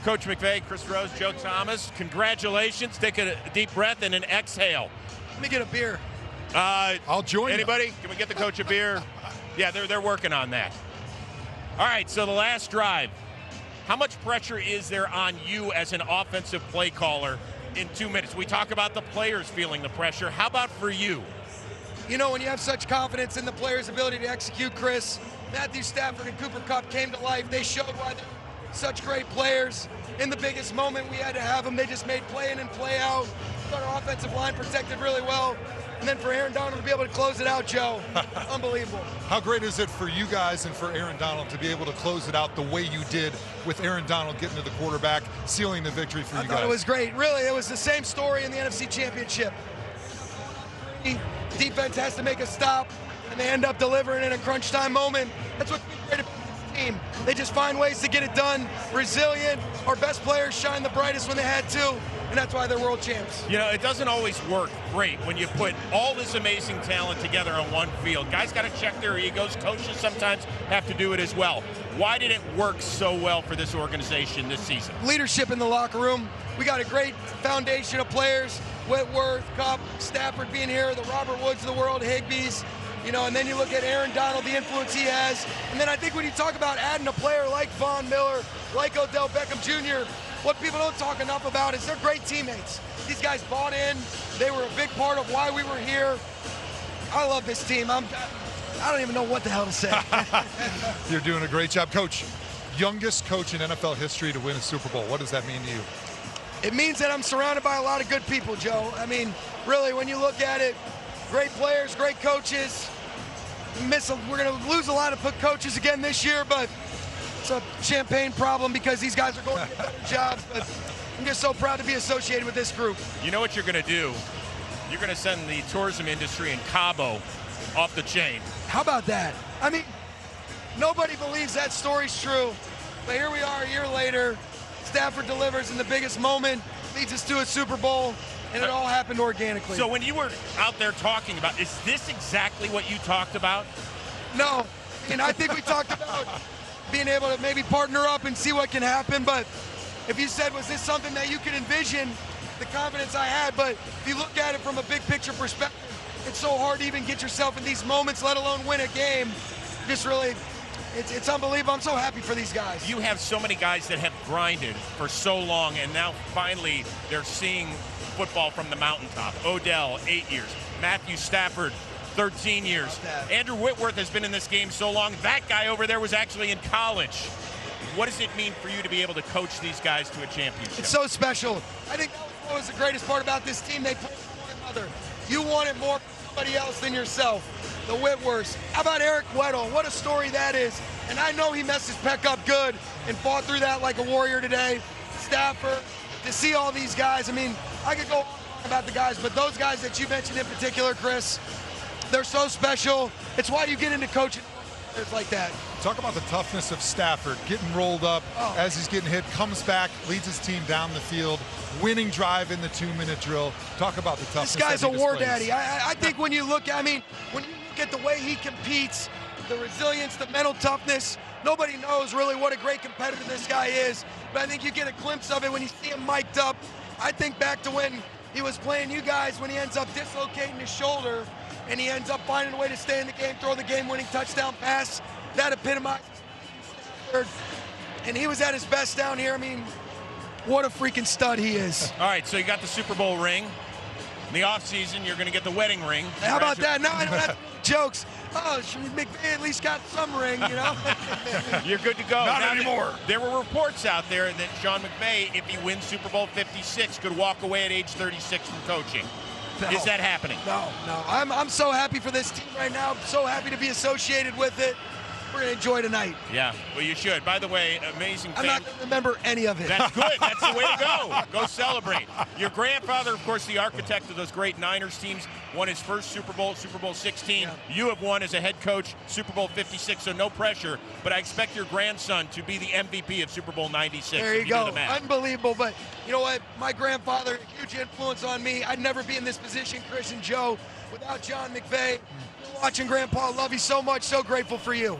Coach McVay, Chris Rose, Joe Thomas, congratulations. Take a deep breath and an exhale. Let me get a beer. I'll join you. Anybody? Can we get the coach a beer? Yeah, they're working on that. All right, so the last drive. How much pressure is there on you as an offensive play caller in 2 minutes? We talk about the players feeling the pressure. How about for you? You know, when you have such confidence in the players' ability to execute, Chris, Matthew Stafford and Cooper Kupp came to life. They showed why they're such great players. In the biggest moment, we had to have them. They just made play in and play out. Our offensive line protected really well. And then for Aaron Donald to be able to close it out, Joe, unbelievable. How great is it for you guys and for Aaron Donald to be able to close it out the way you did with Aaron Donald getting to the quarterback, sealing the victory for you guys? I thought it was great. Really, it was the same story in the NFC Championship. Defense has to make a stop, and they end up delivering in a crunch time moment. That's what's great about this team. They just find ways to get it done. Resilient. Our best players shine the brightest when they had to, and that's why they're world champs. You know, it doesn't always work great when you put all this amazing talent together on one field. Guys got to check their egos. Coaches sometimes have to do it as well. Why did it work so well for this organization this season? Leadership in the locker room. We got a great foundation of players. Whitworth, Kupp, Stafford being here, the Robert Woods of the world, Higbees. You know, and then you look at Aaron Donald, the influence he has. And then I think when you talk about adding a player like Von Miller, like Odell Beckham Jr., what people don't talk enough about is they're great teammates. These guys bought in. They were a big part of why we were here. I love this team. I don't even know what the hell to say. You're doing a great job. Coach, youngest coach in NFL history to win a Super Bowl. What does that mean to you? It means that I'm surrounded by a lot of good people, Joe. I mean, really, when you look at it, great players, great coaches. We're going to lose a lot of coaches again this year, but it's a champagne problem because these guys are going to get better jobs. But I'm just so proud to be associated with this group. You know what you're going to do? You're going to send the tourism industry in Cabo off the chain. How about that? I mean, nobody believes that story's true, but here we are a year later. Stafford delivers in the biggest moment, leads us to a Super Bowl, and it all happened organically. So when you were out there talking about, is this exactly what you talked about? No, and I think we talked about being able to maybe partner up and see what can happen, but if you said, was this something that you could envision, the confidence I had, but if you look at it from a big picture perspective, it's so hard to even get yourself in these moments, let alone win a game. Just really, it's unbelievable. I'm so happy for these guys. You have so many guys that have grinded for so long, and now finally they're seeing football from the mountaintop. Odell, 8 years. Matthew Stafford, 13 years. Andrew Whitworth has been in this game so long. That guy over there was actually in college. What does it mean for you to be able to coach these guys to a championship? It's so special. I think that was the greatest part about this team. They play for one another. You want it more from somebody else than yourself. The Whitworths. How about Eric Weddle? What a story that is. And I know he messed his pec up good and fought through that like a warrior today. Stafford, to see all these guys, I mean, I could go on about the guys, but those guys that you mentioned in particular, Chris, they're so special. It's why you get into coaching like that. Talk about the toughness of Stafford, getting rolled up as he's getting hit, comes back, leads his team down the field, winning drive in the 2-minute drill. Talk about the toughness. This guy's a war displays. daddy. I think when you look at the way he competes, the resilience, the mental toughness, nobody knows really what a great competitor this guy is. But I think you get a glimpse of it when you see him mic'd up. I think back to when he was playing you guys, when he ends up dislocating his shoulder, and he ends up finding a way to stay in the game, throw the game-winning touchdown pass. That epitomizes Stafford. And he was at his best down here. I mean, what a freaking stud he is. All right, so you got the Super Bowl ring. In the offseason, you're going to get the wedding ring. How about that? Now I don't have jokes. Oh, McVay at least got some ring, you know? You're good to go. Not now, anymore. There were reports out there that Sean McVay, if he wins Super Bowl 56, could walk away at age 36 from coaching. No. Is that happening? No. I'm so happy for this team right now. I'm so happy to be associated with it. We're going to enjoy tonight. Yeah, well, you should. By the way, amazing I'm thing. not going to remember any of it. That's good. That's the way to go. Go celebrate. Your grandfather, of course, the architect of those great Niners teams, won his first Super Bowl, Super Bowl 16. Yeah. You have won as a head coach, Super Bowl 56, so no pressure. But I expect your grandson to be the MVP of Super Bowl 96. There you go. Do the math. Unbelievable. But you know what? My grandfather, huge influence on me. I'd never be in this position, Chris and Joe, without John McVay. Watching Grandpa, love you so much. So grateful for you.